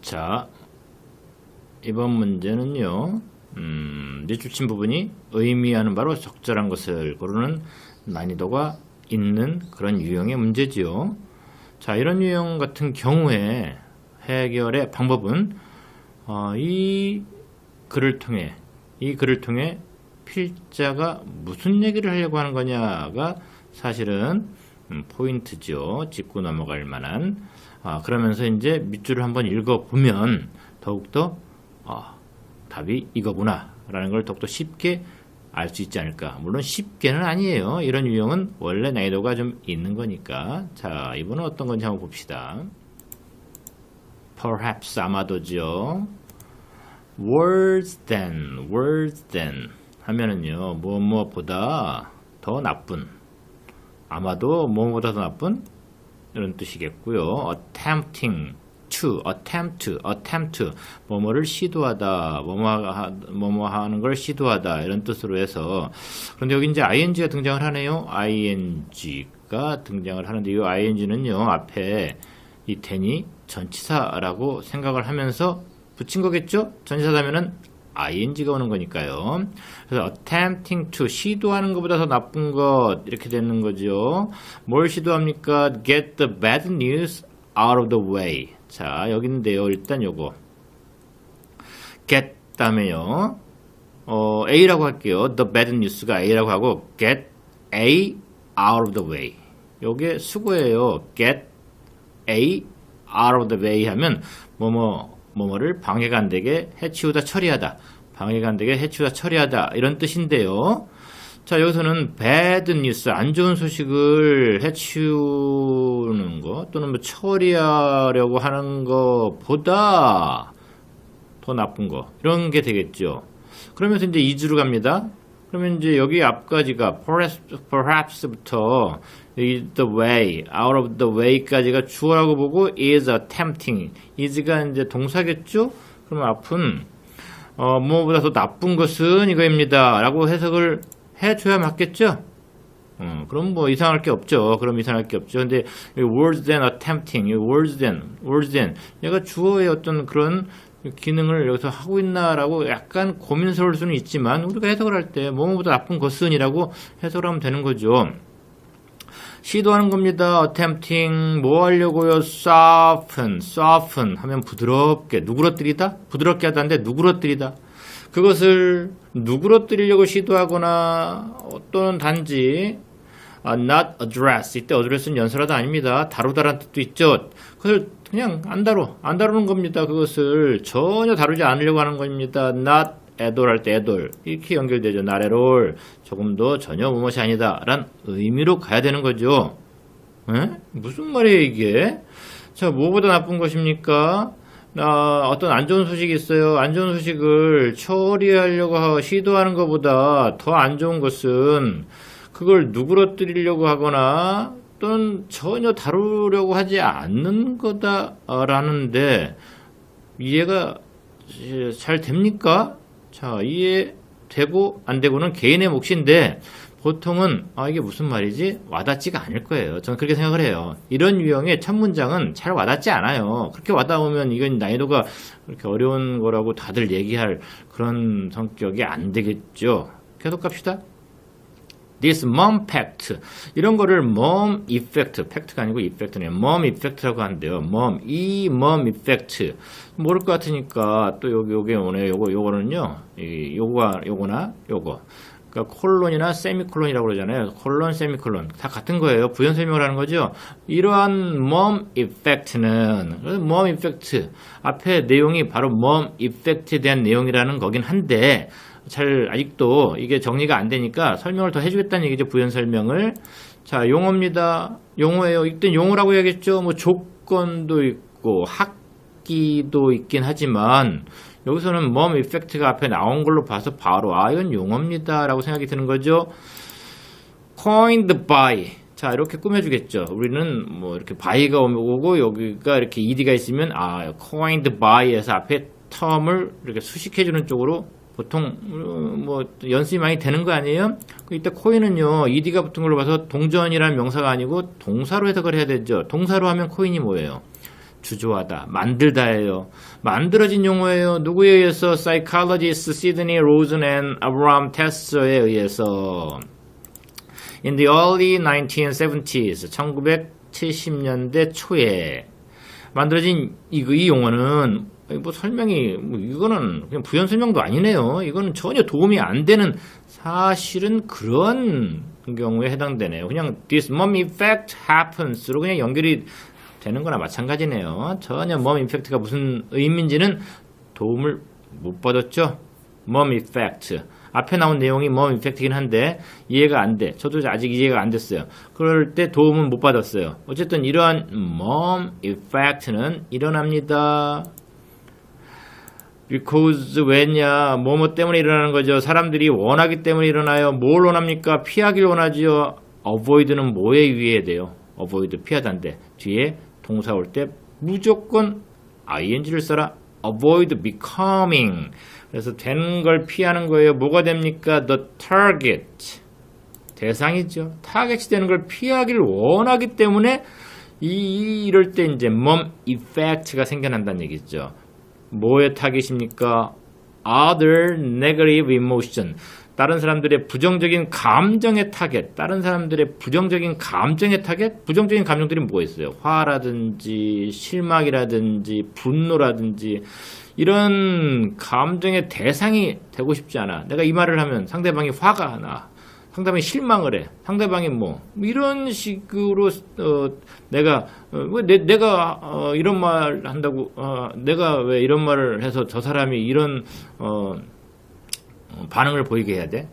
자, 이번 문제는요, 밑줄친 부분이 의미하는 바로 적절한 것을 고르는 난이도가 있는 그런 유형의 문제지요. 자, 이런 유형 같은 경우에 해결의 방법은 이 글을 통해 필자가 무슨 얘기를 하려고 하는 거냐가 사실은 포인트죠. 짚고 넘어갈 만한. 그러면서 이제 밑줄을 한번 읽어보면 더욱더 답이 이거구나 라는 걸 더욱더 쉽게 알 수 있지 않을까. 물론 쉽게는 아니에요. 이런 유형은 원래 난이도가 좀 있는 거니까. 자, 이번은 어떤 건지 한번 봅시다. Perhaps 아마도죠. Worse than 하면은요, 뭐뭐보다 더 나쁜, 아마도 뭐뭐보다 더 나쁜 이런 뜻이겠고요. attempt 뭐뭐를 시도하다, 뭐뭐 하는 걸 시도하다 이런 뜻으로 해서. 그런데 여기 이제 ing가 등장을 하네요. ing가 등장을 하는데 이 ing는요 앞에 이 then이 전치사라고 생각을 하면서 붙인 거겠죠? 전치사다면은 ing가 오는 거니까요. 그래서 attempting to 시도하는 것보다 더 나쁜 것 이렇게 되는 거죠. 뭘 시도합니까? get the bad news out of the way. 자, 여기 있는데요. 일단 요거 get 다음에요. A라고 할게요. the bad news가 A라고 하고 get A out of the way. 요게 수고예요. get A out of the way 하면 뭐뭐를 방해가 안 되게 해치우다 처리하다. 방해가 안 되게 해치우다 처리하다. 이런 뜻인데요. 자, 여기서는 bad news, 안 좋은 소식을 해치우는 거 또는 뭐 처리하려고 하는 것보다 더 나쁜 거 이런 게 되겠죠. 그러면서 이제 이주로 갑니다. 그러면 이제 여기 앞까지가 perhaps부터 the way, out of the way까지가 주어라고 보고 is attempting, is가 이제 동사겠죠. 그러면 앞은 무엇보다 더 나쁜 것은 이거입니다 라고 해석을 해줘야 맞겠죠? 그럼 뭐 이상할 게 없죠. 근데 worse than attempting, worse than 얘가 주어의 어떤 그런 기능을 여기서 하고 있나라고 약간 고민스러울 수는 있지만 우리가 해석을 할 때 뭐뭐보다 나쁜 것은이라고 해석을 하면 되는 거죠. 시도하는 겁니다. attempting 뭐 하려고요? soften 하면 부드럽게 누그러뜨리다? 부드럽게 하다인데 누그러뜨리다. 그것을 누그러뜨리려고 시도하거나 또는 단지 not address, 이때 address는 연설하다 아닙니다. 다루다라는 뜻도 있죠. 그것을 그냥 안 다루는 겁니다. 그것을 전혀 다루지 않으려고 하는 겁니다. not at all 할 때 at all 이렇게 연결되죠. not at all 조금도 전혀 무엇이 아니다 란 의미로 가야 되는 거죠. 에? 무슨 말이에요 이게? 자, 뭐보다 나쁜 것입니까? 어떤 안 좋은 소식이 있어요. 안 좋은 소식을 처리하려고 시도하는 것보다 더 안 좋은 것은 그걸 누그러뜨리려고 하거나 또는 전혀 다루려고 하지 않는 거다라는데 이해가 잘 됩니까? 자, 이해되고 안 되고는 개인의 몫인데 보통은 이게 무슨 말이지? 와닿지가 않을 거예요. 저는 그렇게 생각을 해요. 이런 유형의 첫 문장은 잘 와닿지 않아요. 그렇게 와닿으면 이건 난이도가 그렇게 어려운 거라고 다들 얘기할 그런 성격이 안 되겠죠. 계속 갑시다. This mom fact 이런 거를 mom effect, 팩트가 아니고 effect네요. mom effect라고 하는데요. 이 mom effect 모를 것 같으니까 또 요게 오네요. 요거는요. 요거나 요거. 그러니까 콜론이나 세미콜론이라고 그러잖아요. 콜론, 세미콜론 다 같은 거예요. 부연 설명을 하는 거죠. 이러한 mom effect는 mom effect 앞에 내용이 바로 mom effect에 대한 내용이라는 거긴 한데 잘 아직도 이게 정리가 안 되니까 설명을 더 해주겠다는 얘기죠. 부연 설명을. 자, 용어입니다. 용어예요. 이때 용어라고 해야겠죠. 뭐 조건도 있고 학기도 있긴 하지만 여기서는 mom effect가 앞에 나온 걸로 봐서 바로 이건 용어입니다 라고 생각이 드는 거죠. coined by 자, 이렇게 꾸며주겠죠. 우리는 뭐 이렇게 by가 오고 여기가 이렇게 ed가 있으면 coined by에서 앞에 term을 이렇게 수식해주는 쪽으로 보통 뭐 연습이 많이 되는 거 아니에요? 이때 코인은요 ed가 붙은 걸로 봐서 동전이라는 명사가 아니고 동사로 해석을 해야 되죠. 동사로 하면 코인이 뭐예요? 주조하다, 만들다예요. 만들어진 용어예요. 누구에 의해서? Psychologist Sidney Rosen and Abraham Tester에 의해서. In the early 1970s, 1970년대 초에 만들어진 이 용어는 뭐 설명이 이거는 그냥 부연 설명도 아니네요. 이거는 전혀 도움이 안 되는 사실은 그런 경우에 해당되네요. 그냥 this mom effect happens로 그냥 연결이 되는 거나 마찬가지네요. 전혀 mom effect가 무슨 의미인지는 도움을 못 받았죠. mom effect. 앞에 나온 내용이 mom effect이긴 한데 이해가 안 돼. 저도 아직 이해가 안 됐어요. 그럴 때 도움은 못 받았어요. 어쨌든 이러한 mom effect는 일어납니다. because 왜냐? 뭐뭐 때문에 일어나는 거죠. 사람들이 원하기 때문에 일어나요. 뭘 원합니까? 피하길 원하죠. avoid는 뭐에 유의해야 돼요? avoid 피하다인데 뒤에 동사 올 때 무조건 ing를 써라. avoid becoming. 그래서 되는 걸 피하는 거예요. 뭐가 됩니까? The target. 대상이죠. 타겟이 되는 걸 피하기를 원하기 때문에 이럴 때 이제 mom effect가 생겨난다는 얘기죠. 뭐의 타겟입니까? Other negative emotion. 다른 사람들의 부정적인 감정의 타겟. 다른 사람들의 부정적인 감정의 타겟? 부정적인 감정들이 뭐가 있어요? 화라든지 실망이라든지 분노라든지 이런 감정의 대상이 되고 싶지 않아. 내가 이 말을 하면 상대방이 화가 나. 상대방이 실망을 해. 상대방이 뭐 이런 식으로 내가 이런 말 한다고 내가 왜 이런 말을 해서 저 사람이 이런 반응을 보이게 해야 돼?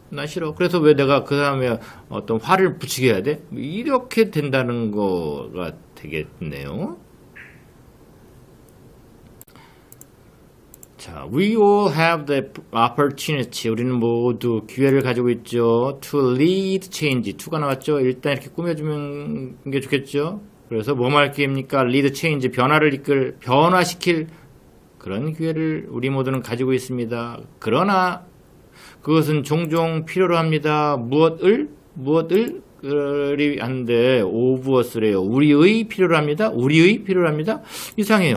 나 싫어. 그래서 왜 내가 그 사람의 어떤 화를 붙이게 해야 돼? 이렇게 된다는 거가 되겠네요. 자, we all have the opportunity. 우리는 모두 기회를 가지고 있죠. To lead change. to가 나왔죠. 일단 이렇게 꾸며주면 게 좋겠죠. 그래서 뭐 말 기회입니까? lead change. 변화시킬 그런 기회를 우리 모두는 가지고 있습니다. 그러나 그것은 종종 필요로 합니다. 무엇을 한데 of us래요. 우리의 필요로 합니다. 우리의 필요로 합니다. 이상해요.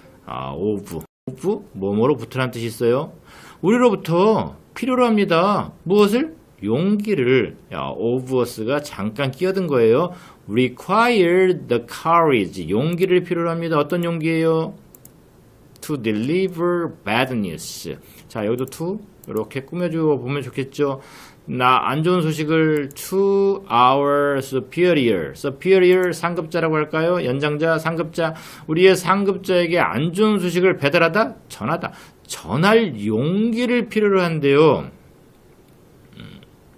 of 뭐뭐로 붙으라는 뜻이 있어요. 우리로부터 필요로 합니다. 무엇을? 용기를. of us가 잠깐 끼어든 거예요. require the courage. 용기를 필요로 합니다. 어떤 용기예요? to deliver bad news. 자, 여기도 to 이렇게 꾸며주고 보면 좋겠죠. 안 좋은 소식을 to our superior. superior 상급자라고 할까요? 연장자, 상급자. 우리의 상급자에게 안 좋은 소식을 배달하다, 전하다. 전할 용기를 필요로 한대요.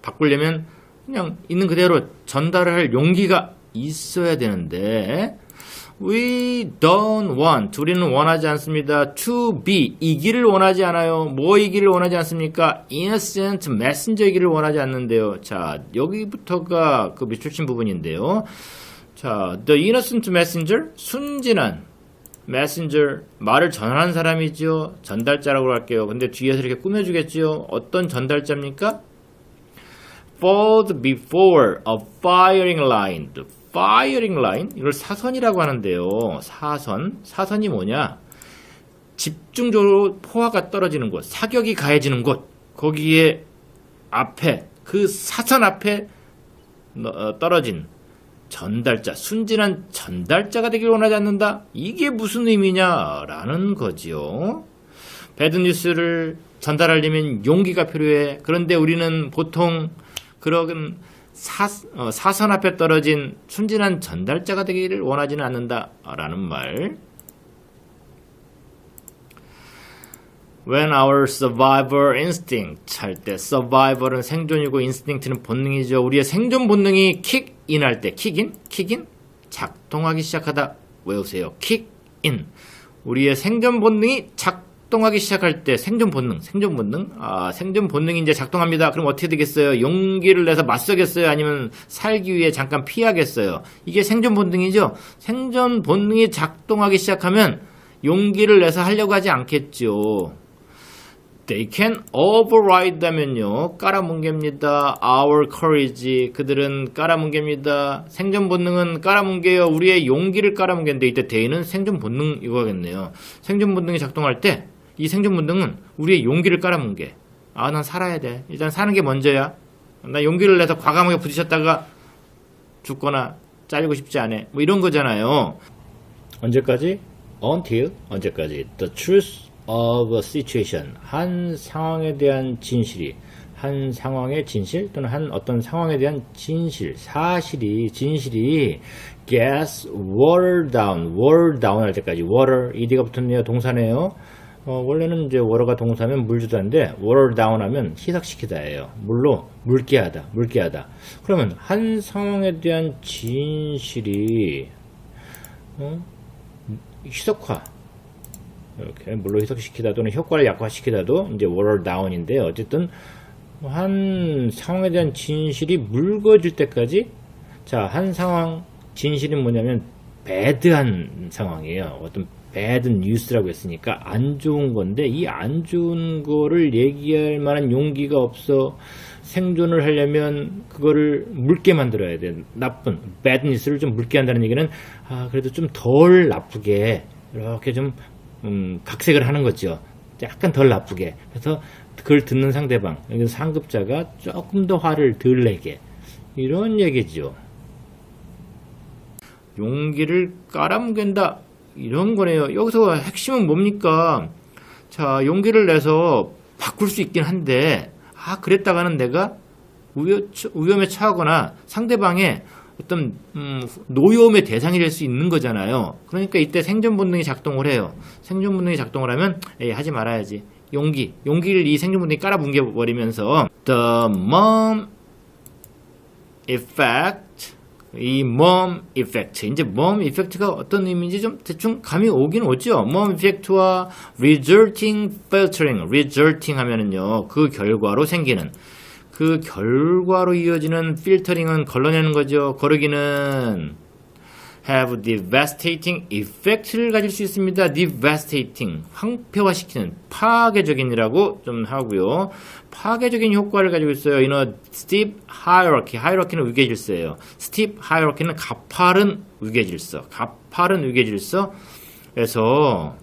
바꾸려면 그냥 있는 그대로 전달을 할 용기가 있어야 되는데 we don't want. 우리는 원하지 않습니다. to be. 이기를 원하지 않아요. 뭐 이기를 원하지 않습니까? innocent messenger이기를 원하지 않는데요. 자, 여기부터가 그 밑줄친 부분인데요. 자, the innocent messenger. 순진한 messenger. 말을 전하는 사람이죠. 전달자라고 할게요. 근데 뒤에서 이렇게 꾸며주겠죠. 어떤 전달자입니까? followed before a firing line. firing line, 이걸 사선이라고 하는데요. 사선이 뭐냐? 집중적으로 포화가 떨어지는 곳, 사격이 가해지는 곳, 거기에 앞에, 그 사선 앞에 떨어진 전달자, 순진한 전달자가 되길 원하지 않는다? 이게 무슨 의미냐라는 거지요. 배드 뉴스를 전달하려면 용기가 필요해. 그런데 우리는 보통 그런 사선 앞에 떨어진 순진한 전달자가 되기를 원하지는 않는다라는 말. When our survival instinct 할 때 survival은 생존이고 instinct는 본능이죠. 우리의 생존 본능이 kick in 할 때 kick in 작동하기 시작하다. 외우세요. kick in. 우리의 생존 본능이 작동하기 시작할 때 생존 본능이 이제 작동합니다. 그럼 어떻게 되겠어요? 용기를 내서 맞서겠어요? 아니면 살기 위해 잠깐 피하겠어요? 이게 생존 본능이죠. 생존 본능이 작동하기 시작하면 용기를 내서 하려고 하지 않겠죠. They can override 하면요. 깔아뭉갭니다. Our courage. 그들은 깔아뭉갭니다. 생존 본능은 깔아뭉개요. 우리의 용기를 깔아뭉개는데 이때 they는 생존 본능 이거겠네요. 생존 본능이 작동할 때 이 생존 본능은 우리의 용기를 깔아뭉개. 아, 난 살아야 돼. 일단 사는 게 먼저야. 나 용기를 내서 과감하게 부딪혔다가 죽거나 잘리고 싶지 않아. 뭐 이런 거잖아요. 언제까지? Until 언제까지? The truth of a situation. 한 상황에 대한 진실이, 한 상황의 진실 또는 한 어떤 상황에 대한 진실, 사실이, 진실이 gets watered down 할 때까지 water, ed가 붙었네요. 동사네요. 원래는 이제 water가 동사면 물주다인데 water down 하면 희석시키다예요. 물로 물게하다. 그러면 한 상황에 대한 진실이 희석화, 이렇게 물로 희석시키다 또는 효과를 약화시키다도 이제 water down인데 어쨌든 한 상황에 대한 진실이 묽어질 때까지, 자, 한 상황 진실은 뭐냐면 배드한 상황이에요. 어떤 bad news라고 했으니까 안 좋은 건데 이 안 좋은 거를 얘기할 만한 용기가 없어. 생존을 하려면 그거를 묽게 만들어야 돼. 나쁜 bad news를 좀 묽게 한다는 얘기는 그래도 좀 덜 나쁘게 이렇게 좀 각색을 하는 거죠. 약간 덜 나쁘게. 그래서 그걸 듣는 상대방, 상급자가 조금 더 화를 덜 내게, 이런 얘기죠. 용기를 깔아뭉갠다, 이런 거네요. 여기서 핵심은 뭡니까? 자, 용기를 내서 바꿀 수 있긴 한데 그랬다가는 내가 위험에 처하거나 상대방의 어떤 노여움의 대상이 될 수 있는 거잖아요. 그러니까 이때 생존 본능이 작동을 해요. 생존 본능이 작동을 하면 하지 말아야지. 용기를 이 생존 본능이 깔아뭉개 버리면서 the mom effect, 이 mom effect, 이제 mom effect가 어떤 의미인지 좀 대충 감이 오긴 오죠. mom effect와 resulting filtering, resulting 하면은요 그 결과로 생기는, 그 결과로 이어지는 필터링은 걸러내는 거죠. 거르기는 have devastating effect를 가질 수 있습니다. devastating, 황폐화시키는, 파괴적인이라고 좀 하고요. 파괴적인 효과를 가지고 있어요. in a steep hierarchy, hierarchy는 위계질서예요. steep hierarchy는 가파른 위계질서, 에서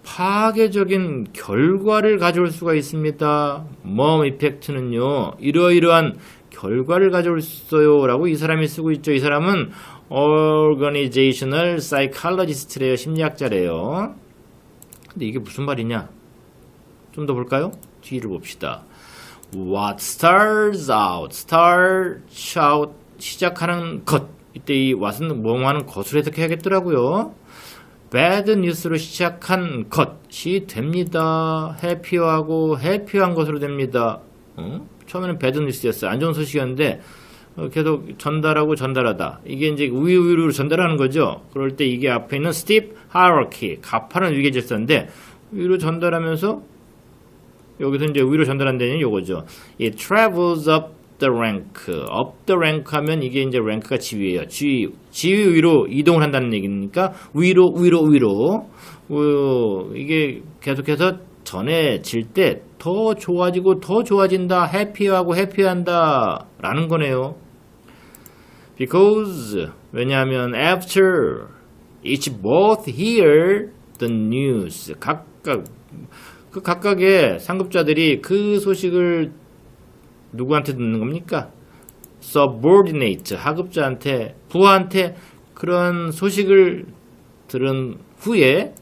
파괴적인 결과를 가져올 수가 있습니다. mom effect는요, 이러이러한 결과를 가져올 수 있어요 라고 이 사람이 쓰고 있죠. 이 사람은 organizational psychologist래요. 심리학자래요. 근데 이게 무슨 말이냐? 좀 더 볼까요? 뒤를 봅시다. What starts out, 시작하는 것. 이때 이 what은 뭐뭐 하는 것으로 해석해야겠더라고요. bad news로 시작한 것이 됩니다. 해피한 것으로 됩니다. 처음에는 bad news였어요. 안 좋은 소식이었는데 계속 전달하다. 이게 이제 우위로 전달하는 거죠. 그럴 때 이게 앞에 있는 steep hierarchy, 가파른 위계 질서인데 위로 전달하면서 여기서 이제 위로 전달한다는 요거죠. It travels up the rank 하면 이게 이제 랭크가 지위예요. 지위 위로 이동을 한다는 얘기니까 위로. 이게 계속해서 전해질 때 더 좋아지고 더 좋아진다, 해피한다 라는 거네요. Because, 왜냐하면 after each both hear the news, 각각의 상급자들이 그 소식을 누구한테 듣는 겁니까? subordinate, 하급자한테, 부하한테 그런 소식을 들은 후에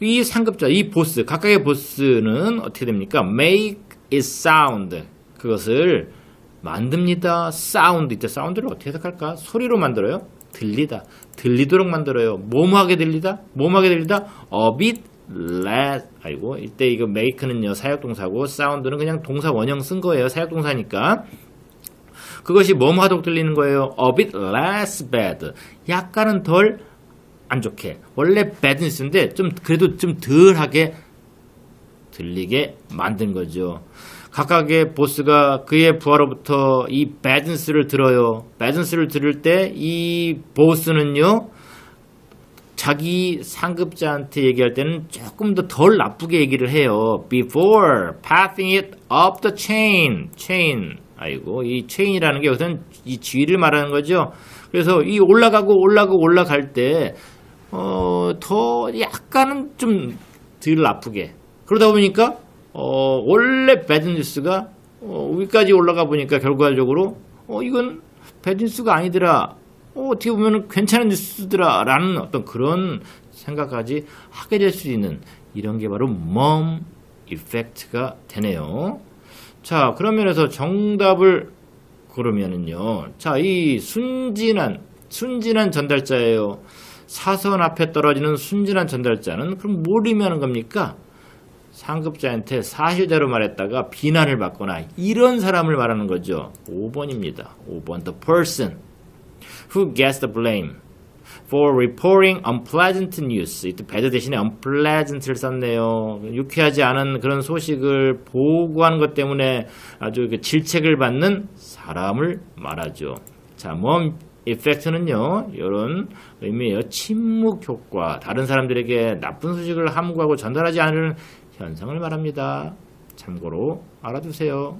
이 상급자, 이 보스, 각각의 보스는 어떻게 됩니까? make it sound, 그것을 만듭니다. sound, 이때 사운드를 어떻게 해석할까? 소리로 만들어요? 들리도록 만들어요. 뭐뭐하게 들리다? a bit less. 이때 이거 make는요 사역동사고 sound는 그냥 동사 원형 쓴 거예요. 사역동사니까. 그것이 뭐뭐하도록 들리는 거예요. a bit less bad, 약간은 덜 안 좋게. 원래 bad news인데 그래도 좀 덜하게 들리게 만든 거죠. 각각의 보스가 그의 부하로부터 이 bad news를 들어요. bad news를 들을 때 이 보스는요 자기 상급자한테 얘기할 때는 조금 더 덜 나쁘게 얘기를 해요. Before passing it up the chain. 아이고, 이 chain이라는 게 여기서는 이 지위를 말하는 거죠. 그래서 이 올라갈 때, 더 약간은 좀 덜 나쁘게. 그러다 보니까, 원래 배드 뉴스가, 위까지 올라가 보니까 결과적으로, 이건 배드 뉴스가 아니더라. 어떻게 보면 괜찮은 뉴스더라. 라는 어떤 그런 생각까지 하게 될 수 있는 이런 게 바로 mom 이펙트가 되네요. 자, 그러면서 정답을 그러면은요. 자, 이 순진한 전달자예요. 사선 앞에 떨어지는 순진한 전달자는 그럼 뭘 의미하는 겁니까? 상급자한테 사실대로 말했다가 비난을 받거나 이런 사람을 말하는 거죠. 5번입니다. 5번. The person who gets the blame for reporting unpleasant news. 이때 bad 대신에 unpleasant를 썼네요. 유쾌하지 않은 그런 소식을 보고하는 것 때문에 아주 질책을 받는 사람을 말하죠. 자, mom effect는요, 이런 의미예요. 침묵 효과. 다른 사람들에게 나쁜 소식을 함구하고 전달하지 않는 현상을 말합니다. 참고로 알아두세요.